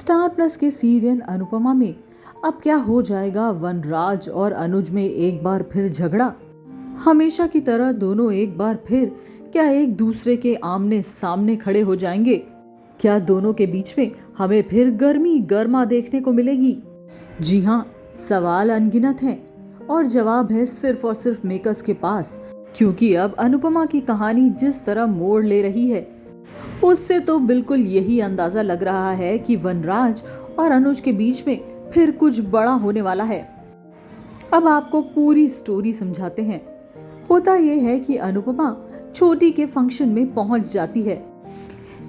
Star plus के serial Anupama में अब क्या हो जाएगा वनराज और अनुज में एक बार फिर झगड़ा। हमेशा की तरह दोनों एक बार फिर क्या एक दूसरे के आमने सामने खड़े हो जाएंगे? क्या दोनों के बीच में हमें फिर गर्मी गर्मा देखने को मिलेगी? जी हाँ, सवाल अनगिनत हैं और जवाब है सिर्फ और सिर्फ मेकर्स के पास, क्योंकि अब अनुपमा की कहानी जिस तरह मोड़ ले रही है उससे तो बिल्कुल यही अंदाजा लग रहा है कि वनराज और अनुज के बीच में फिर कुछ बड़ा होने वाला है। अब आपको पूरी स्टोरी समझाते हैं। होता यह है कि अनुपमा छोटी के फंक्शन में पहुंच जाती है,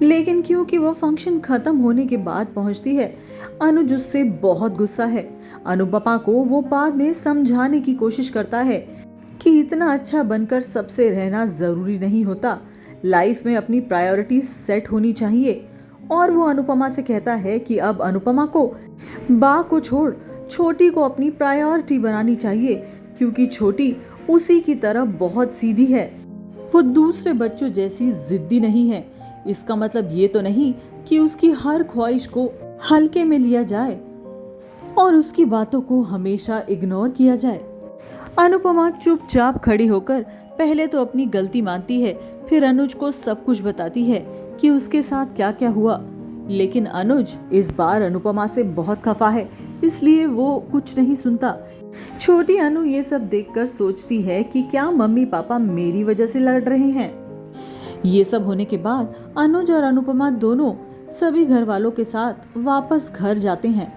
लेकिन क्योंकि वह फंक्शन खत्म होने के बाद पहुंचती है, अनुज उससे बहुत गुस्सा है। अनुपमा को वो बाद में समझाने की कोशिश करता है कि इतना अच्छा बनकर सबसे रहना जरूरी नहीं होता, लाइफ में अपनी प्रायोरिटीज सेट होनी चाहिए। और वो अनुपमा से कहता है कि अब अनुपमा को बा को छोड़ छोटी को अपनी प्रायोरिटी बनानी चाहिए, क्योंकि छोटी उसी की तरह बहुत सीधी है। वो दूसरे बच्चों जैसी जिद्दी नहीं है। इसका मतलब ये तो नहीं कि उसकी हर ख्वाहिश को हल्के में लिया जाए और उसकी बातों को हमेशा इग्नोर किया जाए। अनुपमा चुपचाप खड़ी होकर पहले तो अपनी गलती मानती है, फिर अनुज को सब कुछ बताती है कि उसके साथ क्या क्या हुआ। लेकिन अनुज इस बार अनुपमा से बहुत खफा है, इसलिए वो कुछ नहीं सुनता। छोटी अनु ये सब देखकर सोचती है कि क्या मम्मी पापा मेरी वजह से लड़ रहे हैं। ये सब होने के बाद अनुज और अनुपमा दोनों सभी घर वालों के साथ वापस घर जाते हैं,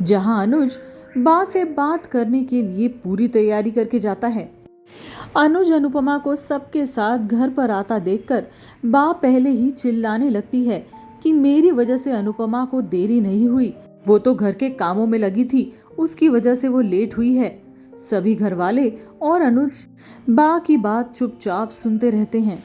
जहां अनुज बा से बात करने के लिए पूरी तैयारी करके जाता है। अनुज अनुपमा को सबके साथ घर पर आता देखकर बा पहले ही चिल्लाने लगती है कि मेरी वजह से अनुपमा को देरी नहीं हुई, वो तो घर के कामों में लगी थी, उसकी वजह से वो लेट हुई है। सभी घर वाले और अनुज बा की बात चुपचाप सुनते रहते हैं।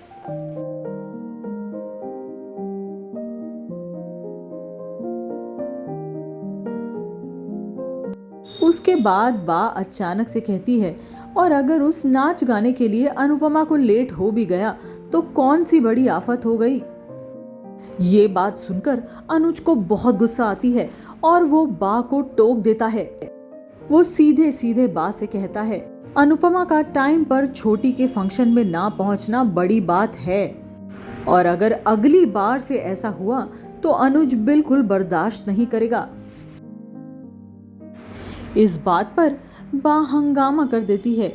उसके बाद बा अचानक से कहती है, और अगर उस नाच गाने के लिए अनुपमा को लेट हो भी गया तो कौन सी बड़ी आफत हो गई। ये बात सुनकर अनुज को बहुत गुस्सा आती है और वो बा को टोक देता है। वो सीधे सीधे बा से कहता है, अनुपमा का टाइम पर छोटी के फंक्शन में ना पहुंचना बड़ी बात है, और अगर अगली बार से ऐसा हुआ तो अनुज बिल्कुल बर्दाश्त नहीं करेगा। इस बात पर बा हंगामा कर देती है।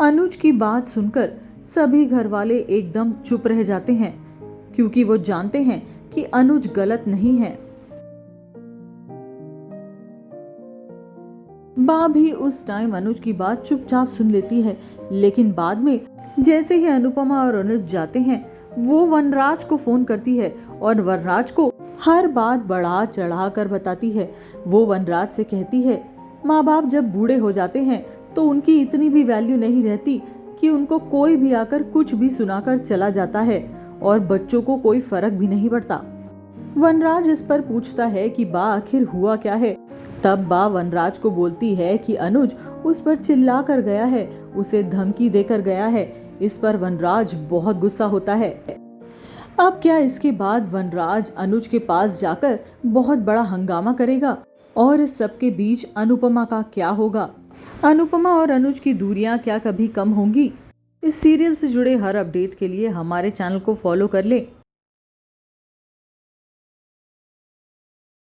अनुज की बात सुनकर सभी घर वाले एकदम चुप रह जाते हैं, क्योंकि वो जानते हैं कि अनुज गलत नहीं है। बा भी उस टाइम अनुज की बात चुपचाप सुन लेती है, लेकिन बाद में जैसे ही अनुपमा और अनुज जाते हैं, वो वनराज को फोन करती है और वनराज को हर बात बढ़ा चढ़ा कर बताती है। वो वनराज से कहती है, माँ बाप जब बूढ़े हो जाते हैं तो उनकी इतनी भी वैल्यू नहीं रहती कि उनको कोई भी आकर कुछ भी सुनाकर चला जाता है, और बच्चों को कोई फर्क भी नहीं पड़ता। वनराज इस पर पूछता है कि बा आखिर हुआ क्या है। तब बा वनराज को बोलती है कि अनुज उस पर चिल्ला कर गया है, उसे धमकी देकर गया है। इस पर वनराज बहुत गुस्सा होता है। अब क्या इसके बाद वनराज अनुज के पास जाकर बहुत बड़ा हंगामा करेगा, और इस सबके बीच अनुपमा का क्या होगा? अनुपमा और अनुज की दूरियां क्या कभी कम होंगी? इस सीरियल से जुड़े हर अपडेट के लिए हमारे चैनल को फॉलो कर लें।